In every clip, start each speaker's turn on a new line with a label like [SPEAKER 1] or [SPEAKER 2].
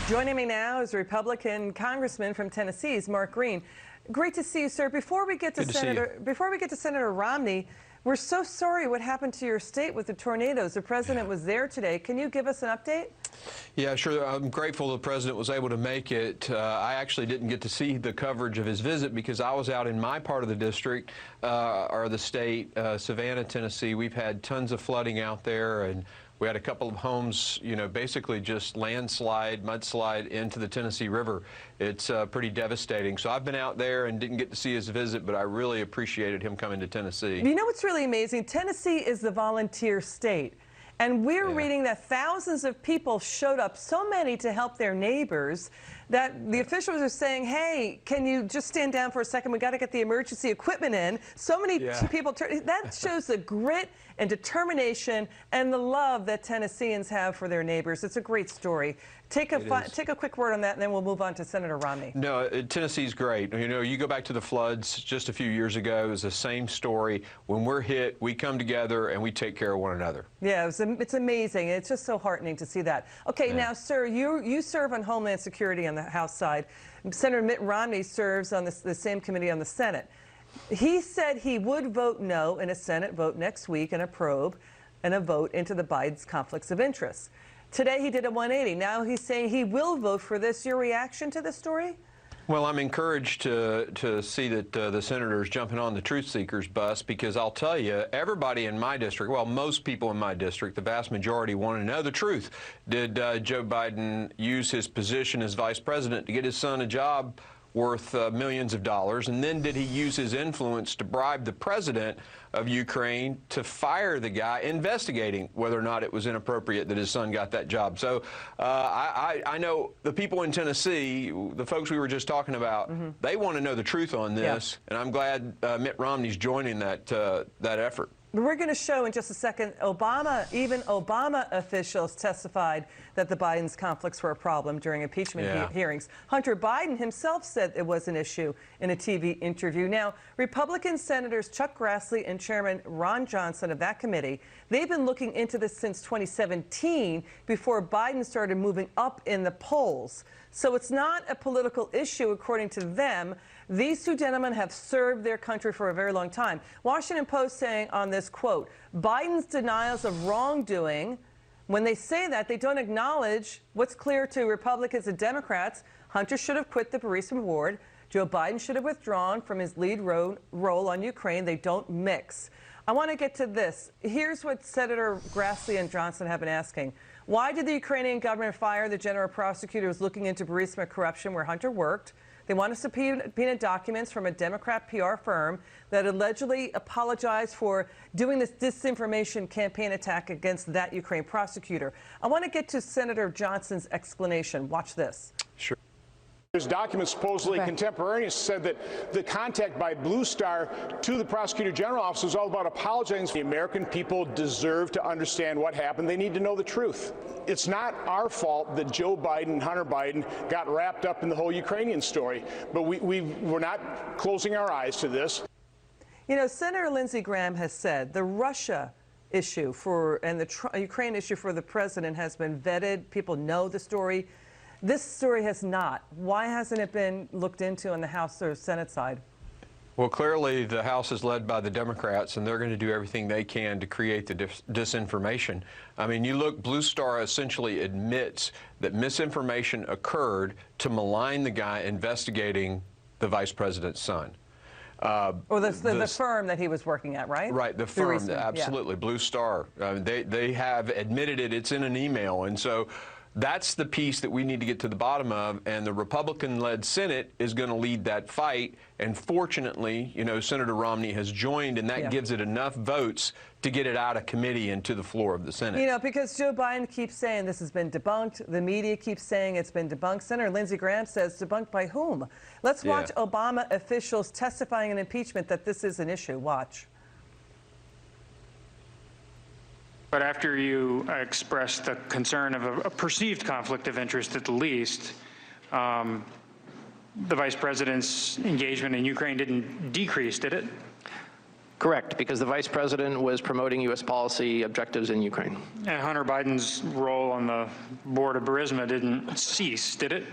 [SPEAKER 1] Joining me now is Republican Congressman from Tennessee's Mark Green. Great to see you, sir. Before we get to Senator Romney, we're so sorry what happened to your state with the tornadoes. The president was there today. Can you give us an update?
[SPEAKER 2] Yeah, sure. I'm grateful the president was able to make it. I actually didn't get to see the coverage of his visit because I was out in my part of the district, or the state, Savannah, Tennessee. We've had tons of flooding out there, and we had a couple of homes, basically just mudslide into the Tennessee River. It's pretty devastating. So I've been out there and didn't get to see his visit, but I really appreciated him coming to Tennessee.
[SPEAKER 1] You know what's really amazing? Tennessee is the volunteer state. And we're reading that thousands of people showed up, so many to help their neighbors, that the officials are saying, hey, can you just stand down for a second? We got to get the emergency equipment in. So many people, that shows the grit and determination and the love that Tennesseans have for their neighbors. It's a great story. Take a quick word on that, and then we'll move on to Senator Romney.
[SPEAKER 2] No, Tennessee's great. You go back to the floods just a few years ago. It was the same story. When we're hit, we come together and we take care of one another. Yeah,
[SPEAKER 1] it's amazing. It's just so heartening to see that. Okay, now, sir, you serve on Homeland Security on the House side. Senator Mitt Romney serves on the same committee on the Senate. He said he would vote no in a Senate vote next week in a probe and a vote into the Biden's conflicts of interest. Today he did a 180. Now he's saying he will vote for this. Your reaction to this story?
[SPEAKER 2] Well, I'm encouraged to see that the senator's jumping on the truth seekers bus, because I'll tell you, everybody in my district, well, most people in my district, the vast majority, want to know the truth. Did Joe Biden use his position as vice president to get his son a job worth millions of dollars? And then did he use his influence to bribe the president of Ukraine to fire the guy investigating whether or not it was inappropriate that his son got that job? So I know the people in Tennessee, the folks we were just talking about, they want to know the truth on this, and I'm glad Mitt Romney's joining that effort.
[SPEAKER 1] We're going to show in just a second, even Obama officials testified that the Biden's conflicts were a problem during impeachment hearings. Hunter Biden himself said it was an issue in a TV interview. Now, Republican Senators Chuck Grassley and Chairman Ron Johnson of that committee, they've been looking into this since 2017, before Biden started moving up in the polls. So it's not a political issue, according to them. These two gentlemen have served their country for a very long time. Washington Post saying on this, quote, Biden's denials of wrongdoing, when they say that, they don't acknowledge what's clear to Republicans and Democrats. Hunter should have quit the Burisma board. Joe Biden should have withdrawn from his lead role on Ukraine. They don't mix. I want to get to this. Here's what Senator Grassley and Johnson have been asking. Why did the Ukrainian government fire the general prosecutor who's looking into Burisma corruption where Hunter worked? They want to subpoena documents from a Democrat PR firm that allegedly apologized for doing this disinformation campaign attack against that Ukraine prosecutor. I want to get to Senator Johnson's explanation. Watch this.
[SPEAKER 2] Sure.
[SPEAKER 3] There's documents supposedly contemporaneous said that the contact by Blue Star to the Prosecutor General office was all about apologizing. The American people deserve to understand what happened. They need to know the truth. It's not our fault that Joe Biden and Hunter Biden got wrapped up in the whole Ukrainian story, but we're not closing our eyes to this.
[SPEAKER 1] You know, Senator Lindsey Graham has said the Russia issue and the Ukraine issue for the president has been vetted. People know the story. This story has not. Why hasn't it been looked into on the House or Senate side?
[SPEAKER 2] Well, clearly the House is led by the Democrats, and they're going to do everything they can to create the disinformation. I mean, you look, Blue Star essentially admits that misinformation occurred to malign the guy investigating the vice president's son.
[SPEAKER 1] Or the firm that he was working at, right?
[SPEAKER 2] Right, the firm, absolutely, Blue Star. They have admitted it. It's in an email, and so that's the piece that we need to get to the bottom of, and the Republican-led Senate is going to lead that fight. And fortunately, Senator Romney has joined, and that gives it enough votes to get it out of committee and to the floor of the Senate.
[SPEAKER 1] Because Joe Biden keeps saying this has been debunked. The media keeps saying it's been debunked. Senator Lindsey Graham says debunked by whom? Let's watch Obama officials testifying in impeachment that this is an issue. Watch.
[SPEAKER 4] But after you expressed the concern of a perceived conflict of interest at the least, the vice president's engagement in Ukraine didn't decrease, did it?
[SPEAKER 5] Correct, because the vice president was promoting U.S. policy objectives in Ukraine.
[SPEAKER 4] And Hunter Biden's role on the board of Burisma didn't cease, did it?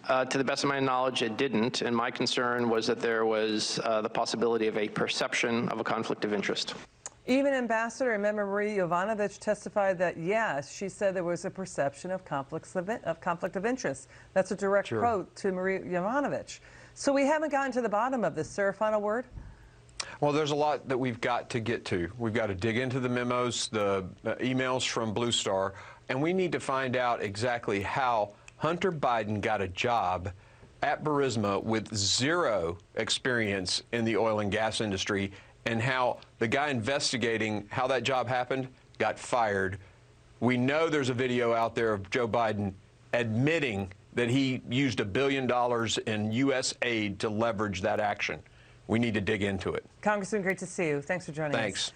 [SPEAKER 5] To the best of my knowledge, it didn't, and my concern was that there was the possibility of a perception of a conflict of interest.
[SPEAKER 1] Even Ambassador Marie Yovanovitch testified that, yes, she said there was a perception of conflict of interest. That's a direct quote to Marie Yovanovitch. So we haven't gotten to the bottom of this. Sir, a final word?
[SPEAKER 2] Well, there's a lot that we've got to get to. We've got to dig into the memos, the emails from Blue Star, and we need to find out exactly how Hunter Biden got a job at Burisma with zero experience in the oil and gas industry, and how the guy investigating how that job happened got fired. We know there's a video out there of Joe Biden admitting that he used $1 billion in U.S. aid to leverage that action. We need to dig into it.
[SPEAKER 1] Congressman, great to see you. Thanks for joining us.
[SPEAKER 2] Thanks.